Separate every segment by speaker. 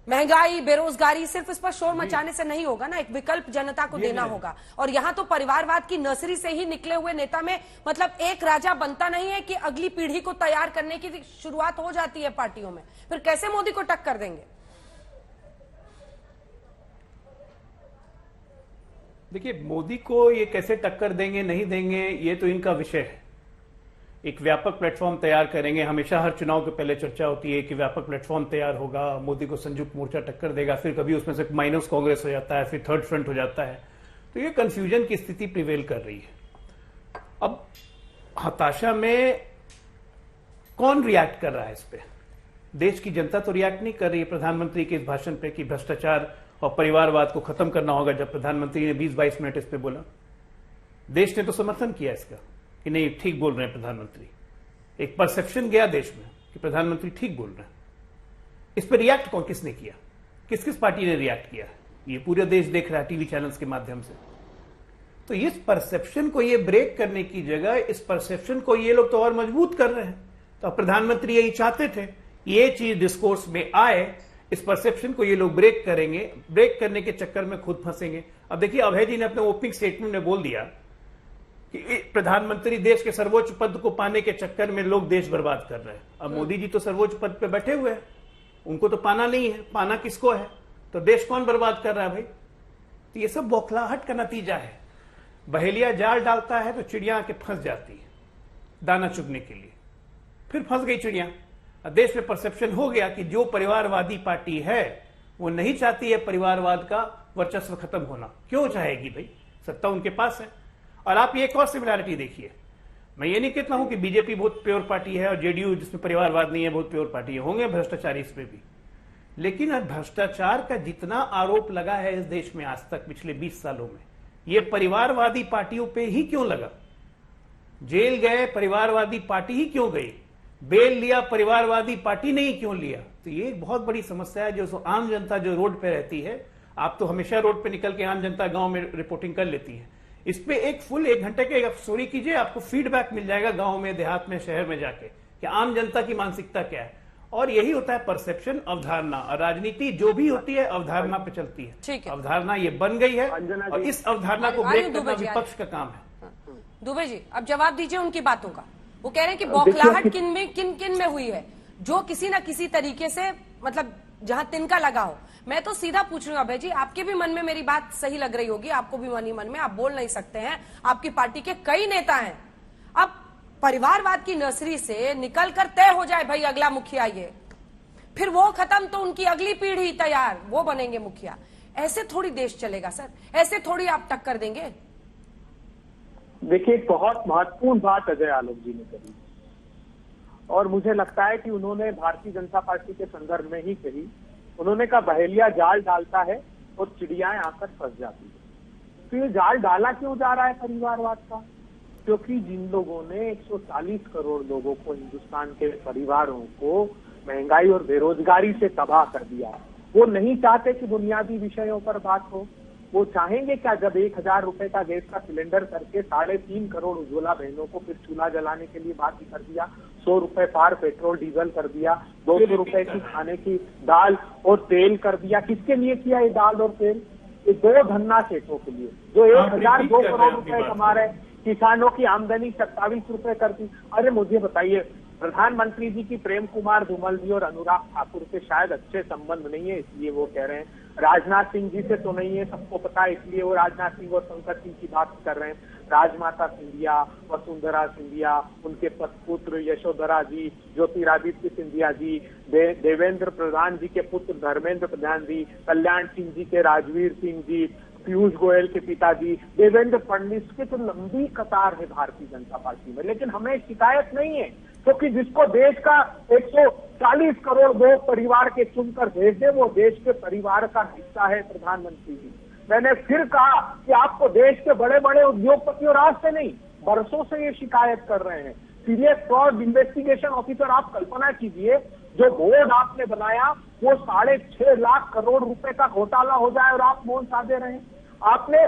Speaker 1: महंगाई, बेरोजगारी सिर्फ इस पर शोर मचाने से नहीं होगा ना, एक विकल्प जनता को देना होगा। और यहाँ तो परिवारवाद की नर्सरी से ही निकले हुए नेता में मतलब एक राजा बनता नहीं है कि अगली पीढ़ी को तैयार करने की शुरुआत हो जाती है पार्टियों में, फिर कैसे मोदी को टक्कर देंगे?
Speaker 2: देखिए, मोदी को ये कैसे टक्कर देंगे नहीं देंगे ये तो इनका विषय है। एक व्यापक प्लेटफॉर्म तैयार करेंगे। हमेशा हर चुनाव के पहले चर्चा होती है कि व्यापक प्लेटफॉर्म तैयार होगा, मोदी को संयुक्त मोर्चा टक्कर देगा, फिर कभी उसमें से माइनस कांग्रेस हो जाता है, फिर थर्ड फ्रंट हो जाता है। तो ये कंफ्यूजन की स्थिति प्रिवेल कर रही है। अब हताशा में कौन रिएक्ट कर रहा है इस पे? देश की जनता तो रिएक्ट नहीं कर रही है प्रधानमंत्री के इस भाषण पे कि भ्रष्टाचार और परिवारवाद को खत्म करना होगा। जब प्रधानमंत्री ने 20-22 मिनट इस पे बोला, देश ने तो समर्थन किया इसका कि नहीं, ठीक बोल रहे हैं प्रधानमंत्री। एक परसेप्शन गया देश में कि प्रधानमंत्री ठीक बोल रहे हैं। इस पर रिएक्ट कौन किसने किया? किस किस पार्टी ने रिएक्ट किया? ये पूरा देश देख रहा है टीवी चैनल्स के माध्यम से। तो इस परसेप्शन को ये ब्रेक करने की जगह इस परसेप्शन को ये लोग तो और मजबूत कर रहे हैं। तो प्रधानमंत्री यही चाहते थे, ये चीज डिस्कोर्स में आए, इस परसेप्शन को ये लोग ब्रेक करेंगे। ब्रेक करने के चक्कर में खुद फंसेंगे। अब देखिए, अभय जी ने अपने ओपनिंग स्टेटमेंट में बोल दिया कि प्रधानमंत्री देश के सर्वोच्च पद को पाने के चक्कर में लोग देश बर्बाद कर रहे हैं। अब मोदी जी तो सर्वोच्च पद पे बैठे हुए हैं, उनको तो पाना नहीं है। पाना किसको है? तो देश कौन बर्बाद कर रहा है भाई? तो ये सब बौखलाहट का नतीजा है। बहेलिया जाल डालता है तो चिड़िया आके फंस जाती है दाना चुगने के लिए। फिर फंस गई चिड़िया। देश में परसेप्शन हो गया कि जो परिवारवादी पार्टी है वो नहीं चाहती है परिवारवाद का वर्चस्व खत्म होना। क्यों चाहेगी भाई? सत्ता उनके पास है। और आप ये एक और सिमिलैरिटी देखिए, मैं ये नहीं कहता हूं कि बीजेपी बहुत प्योर पार्टी है और जेडीयू जिसमें परिवारवाद नहीं है बहुत प्योर पार्टी है। होंगे भ्रष्टाचारी इसमें भी, लेकिन भ्रष्टाचार का जितना आरोप लगा है इस देश में आज तक पिछले 20 सालों में, ये परिवारवादी पार्टियों पे ही क्यों लगा? जेल गए परिवारवादी पार्टी ही क्यों गई? बेल लिया परिवारवादी पार्टी ने ही क्यों लिया? तो ये एक बहुत बड़ी समस्या है। जो आम जनता जो रोड पे रहती है, आप तो हमेशा रोड पे निकल के आम जनता गांव में रिपोर्टिंग कर लेती है, इस पे एक फुल 1 घंटे के आप स्टोरी कीजिए, आपको फीडबैक मिल जाएगा गांव में, देहात में, शहर में जाके कि आम जनता की मानसिकता क्या है। और यही होता है परसेप्शन, अवधारणा। और राजनीति जो भी होती है अवधारणा पे चलती है। अवधारणा ये बन गई है और इस अवधारणा को ब्रेक करना विपक्ष का काम है।
Speaker 1: दुबे जी, अब जवाब दीजिए उनकी बातों का। वो कह रहे हैं कि बौखलाहट किन में हुई है, जो किसी ना किसी तरीके से मतलब जहां तिनका लगा हो। मैं तो सीधा पूछ रही हूँ अभय जी, आपके भी मन में मेरी बात सही लग रही होगी, आपको भी मन में आप बोल नहीं सकते हैं, आपकी पार्टी के कई नेता हैं। अब परिवारवाद की नर्सरी से निकल कर तय हो जाए भाई अगला मुखिया ये, फिर वो खत्म तो उनकी अगली पीढ़ी तैयार, वो बनेंगे मुखिया। ऐसे थोड़ी देश चलेगा सर, ऐसे थोड़ी आप टक्कर देंगे।
Speaker 3: देखिए, एक बहुत महत्वपूर्ण बात अजय आलोक जी ने कही और मुझे लगता है कि उन्होंने भारतीय जनता पार्टी के संदर्भ में ही कही। उन्होंने कहा बहेलिया जाल डालता है और चिड़ियाएं आकर फंस जाती है। तो ये जाल डाला क्यों जा रहा है परिवारवाद का? क्योंकि जिन लोगों ने 140 करोड़ लोगों को, हिंदुस्तान के परिवारों को महंगाई और बेरोजगारी से तबाह कर दिया, वो नहीं चाहते कि बुनियादी विषयों पर बात हो। वो चाहेंगे क्या जब 1000 रुपए का गैस का सिलेंडर करके 3.5 करोड़ उज्ज्वला बहनों को फिर चूल्हा जलाने के लिए बात कर दिया, 100 रुपए पार पेट्रोल डीजल कर दिया, 200 रुपए की खाने की दाल और तेल कर दिया। किसके लिए किया ये दाल और तेल? ये 2 धन्ना सेठों के लिए जो 1002 करोड़ रुपए कमा रहे। किसानों की आमदनी 27 रुपए कर दी। अरे मुझे बताइए, प्रधानमंत्री जी की प्रेम कुमार धूमल जी और अनुराग ठाकुर से शायद अच्छे संबंध नहीं है इसलिए वो कह रहे हैं। राजनाथ सिंह जी से तो नहीं है, सबको पता है, इसलिए वो राजनाथ सिंह और शंकर सिंह की बात कर रहे हैं। राजमाता सिंधिया, वसुंधरा सिंधिया, उनके पुत्र यशोधरा जी, ज्योतिरादित्य सिंधिया जी, देवेंद्र प्रधान जी के पुत्र धर्मेंद्र प्रधान जी, कल्याण सिंह जी के राजवीर सिंह जी, पीयूष गोयल के पिताजी, देवेंद्र फडणवीस के तो लंबी कतार है भारतीय जनता पार्टी में। लेकिन हमें शिकायत नहीं है, क्योंकि जिसको देश का 140 करोड़ लोग परिवार के चुनकर भेज दे, वो देश के परिवार का हिस्सा है प्रधानमंत्री जी। मैंने फिर कहा कि आपको देश के बड़े बड़े उद्योगपतियों राज से नहीं, बरसों से ये शिकायत कर रहे हैं। सीरियस फ्रॉड इन्वेस्टिगेशन ऑफिसर, आप कल्पना कीजिए, जो बोर्ड आपने बनाया वो 6.5 लाख करोड़ रुपए का घोटाला हो जाए और आप मौन साधे रहे। आपने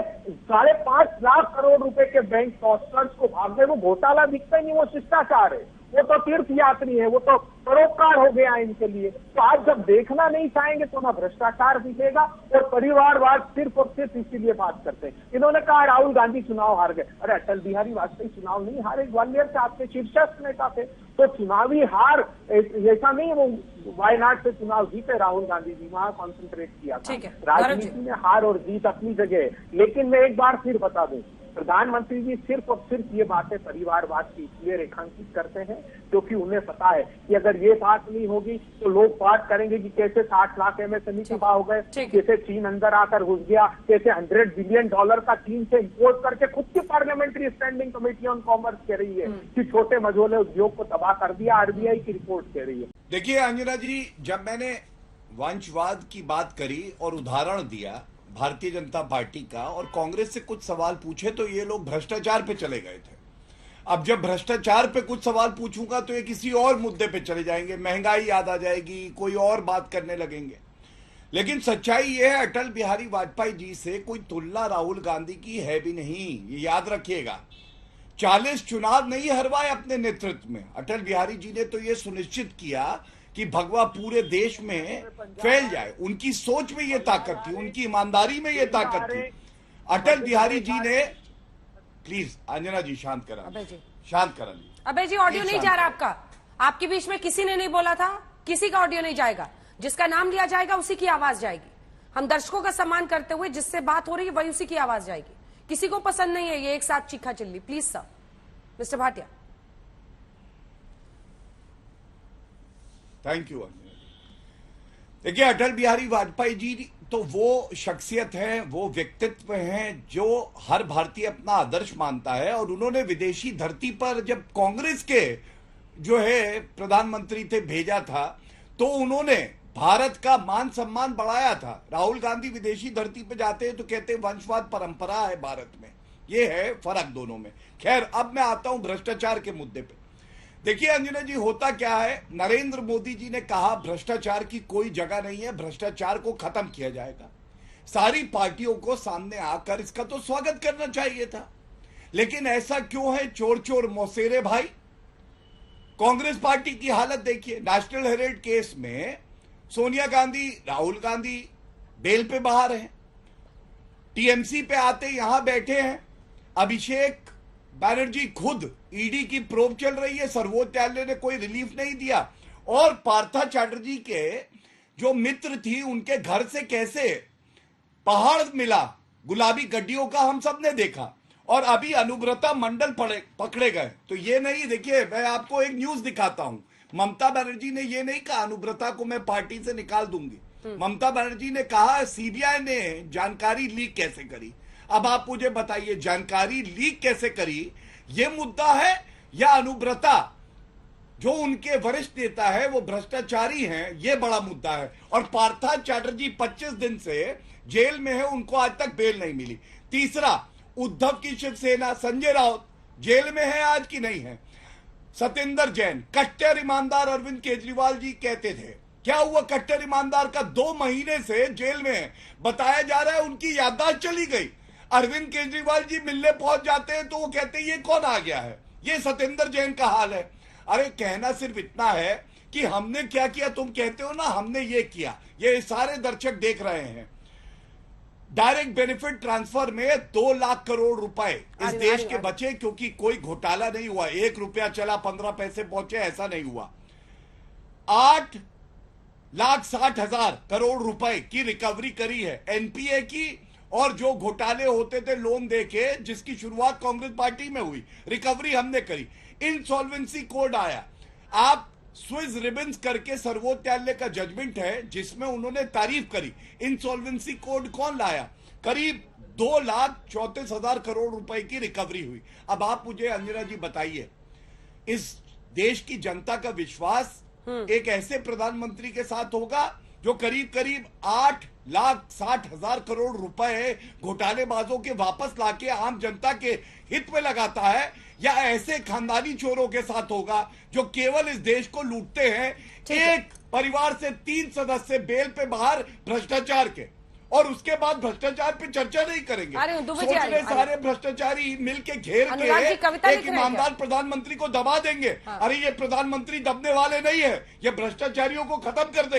Speaker 3: 5.5 लाख करोड़ रुपए के बैंक ट्रांसफर्स को भाग गए, वो घोटाला दिखता ही नहीं, वो शिष्टाचार है। वो तो तीर्थ यात्री है, वो तो परोपकार हो गया इनके लिए। तो आप जब देखना नहीं चाहेंगे तो ना भ्रष्टाचार दिखेगा और परिवारवाद सिर्फ और सिर्फ इसीलिए बात करते हैं। इन्होंने कहा राहुल गांधी चुनाव हार गए, अरे अटल बिहारी वाजपेयी चुनाव नहीं हारे, ग्वालियर से आपके शीर्षस्थ नेता थे। तो चुनावी हार ऐसा नहीं, वो वायनाड से चुनाव जीते राहुल गांधी जी, वहां कॉन्सेंट्रेट किया था। राजनीति में हार और जीत अपनी जगह है। लेकिन मैं एक बार फिर बता दूं, प्रधानमंत्री जी सिर्फ और सिर्फ ये बातें परिवारवाद की इसलिए रेखांकित करते हैं क्योंकि उन्हें पता है कि अगर ये बात नहीं होगी तो लोग बात करेंगे कि कैसे 60 लाख एमएसएमई तबाह हो गए, कैसे चीन अंदर आकर घुस गया, कैसे $100 बिलियन का चीन से इंपोर्ट करके खुद की parliamentary standing committee on commerce कह रही है कि छोटे मझोले उद्योग को तबाह कर दिया, आरबीआई की रिपोर्ट कह रही है।
Speaker 4: देखिए अंजना जी, जब मैंने वंशवाद की बात करी और उदाहरण दिया भारतीय जनता पार्टी का और कांग्रेस से कुछ सवाल पूछे तो ये लोग भ्रष्टाचार पे चले गए थे। अब जब भ्रष्टाचार पे कुछ सवाल पूछूंगा तो ये किसी और मुद्दे पे चले जाएंगे, महंगाई याद आ जाएगी, कोई और बात करने लगेंगे। लेकिन सच्चाई ये है, अटल बिहारी वाजपेयी जी से कोई तुलना राहुल गांधी की है भी नहीं, ये याद रखिएगा। 40 चुनाव नहीं हरवाए अपने नेतृत्व में। अटल बिहारी जी ने तो ये सुनिश्चित किया कि भगवा पूरे देश में फैल जाए। उनकी सोच में ये ताकत थी, उनकी ईमानदारी में ये ताकत थी। अटल बिहारी जी ने, प्लीज अंजना जी शांत करा, शांत करा।
Speaker 1: अबे जी ऑडियो नहीं जा रहा आपका, आपके बीच में किसी ने नहीं बोला था, किसी का ऑडियो नहीं जाएगा। जिसका नाम लिया जाएगा उसी की आवाज जाएगी। हम दर्शकों का सम्मान करते हुए जिससे बात हो रही है वही उसी की आवाज जाएगी। किसी को पसंद नहीं है ये एक साथ चीखा chilli. Please sir, mister Bhatia.
Speaker 4: Thank you. देखिए अटल बिहारी वाजपेयी जी तो वो शख्सियत है, वो व्यक्तित्व हैं जो हर भारतीय अपना आदर्श मानता है। और उन्होंने विदेशी धरती पर जब कांग्रेस के जो है प्रधानमंत्री थे भेजा था तो उन्होंने भारत का मान सम्मान बढ़ाया था। राहुल गांधी विदेशी धरती पे जाते हैं तो कहते हैं वंशवाद परंपरा है भारत में, ये है फर्क दोनों में। खैर अब मैं आता हूं भ्रष्टाचार के मुद्दे पे। देखिए अंजना जी, होता क्या है, नरेंद्र मोदी जी ने कहा भ्रष्टाचार की कोई जगह नहीं है, भ्रष्टाचार को खत्म किया जाएगा। सारी पार्टियों को सामने आकर इसका तो स्वागत करना चाहिए था। लेकिन ऐसा क्यों है, चोर चोर मौसेरे भाई। कांग्रेस पार्टी की हालत देखिए। नेशनल हेराल्ड केस में सोनिया गांधी, राहुल गांधी बेल पे बाहर हैं, टीएमसी पे आते यहां बैठे हैं। अभिषेक बैनर्जी खुद, ईडी की प्रोब चल रही है, सर्वोच्च न्यायालय ने कोई रिलीफ नहीं दिया। और पार्था चैटर्जी के जो मित्र थी उनके घर से कैसे पहाड़ मिला गुलाबी गड्डियों का, हम सब ने देखा। और अभी अनुव्रता मंडल पकड़े गए। तो ये नहीं, देखिए मैं आपको एक न्यूज दिखाता हूं। ममता बनर्जी ने ये नहीं कहा अनुव्रता को मैं पार्टी से निकाल दूंगी। ममता बनर्जी ने कहा सीबीआई ने जानकारी लीक कैसे करी। अब आप मुझे बताइए, जानकारी लीक कैसे करी ये मुद्दा है या अनुव्रता जो उनके वरिष्ठ नेता है वो भ्रष्टाचारी हैं, ये बड़ा मुद्दा है। और पार्था चैटर्जी 25 दिन से जेल में है, उनको आज तक बेल नहीं मिली। तीसरा, उद्धव की शिवसेना, संजय राउत जेल में है आज की नहीं है। सत्येंद्र जैन, कट्टर ईमानदार अरविंद केजरीवाल जी कहते थे, क्या हुआ कट्टर ईमानदार का 2 महीने से जेल में है। बताया जा रहा है उनकी याददाश्त चली गई। अरविंद केजरीवाल जी मिलने पहुंच जाते हैं तो वो कहते हैं ये कौन आ गया है। ये सत्येंद्र जैन का हाल है। अरे कहना सिर्फ इतना है कि हमने क्या किया, तुम कहते हो ना हमने ये किया, ये सारे दर्शक देख रहे हैं। डायरेक्ट बेनिफिट ट्रांसफर में 2 लाख करोड़ रुपए इस देश के बचे, क्योंकि कोई घोटाला नहीं हुआ। 1 रुपया चला 15 पैसे पहुंचे, ऐसा नहीं हुआ। 8,60,000 करोड़ रुपए की रिकवरी करी है एनपीए की। और जो घोटाले होते थे लोन देके, जिसकी शुरुआत कांग्रेस पार्टी में हुई, रिकवरी हमने करी। इंसॉल्वेंसी कोड आया। आप स्विस रिबन्स करके सर्वोच्च न्यायालय का जजमेंट है जिसमें उन्होंने तारीफ करी। इंसॉल्वेंसी कोड कौन लाया? करीब 2,34,000 करोड़ रुपए की रिकवरी हुई। अब आप मुझे अंजना जी बताइए, इस देश की जनता का विश्वास एक ऐसे प्रधानमंत्री के साथ होगा जो करीब करीब 8,60,000 करोड़ रुपए घोटालेबाजों के वापस लाके आम जनता के हित में लगाता है, या ऐसे खानदानी चोरों के साथ होगा जो केवल इस देश को लूटते हैं। एक परिवार से 3 सदस्य बेल पे बाहर भ्रष्टाचार के, और उसके बाद भ्रष्टाचार पे चर्चा नहीं करेंगे।
Speaker 1: अरे दुबे जी,
Speaker 4: सोच रहे सारे भ्रष्टाचारी मिलके घेर
Speaker 1: अनुराग जी, कविता
Speaker 4: के
Speaker 1: लिख
Speaker 4: एक
Speaker 1: रहे हैं
Speaker 4: ईमानदार प्रधानमंत्री को दबा देंगे। अरे ये प्रधानमंत्री दबने वाले नहीं है, ये भ्रष्टाचारियों को खत्म कर देंगे।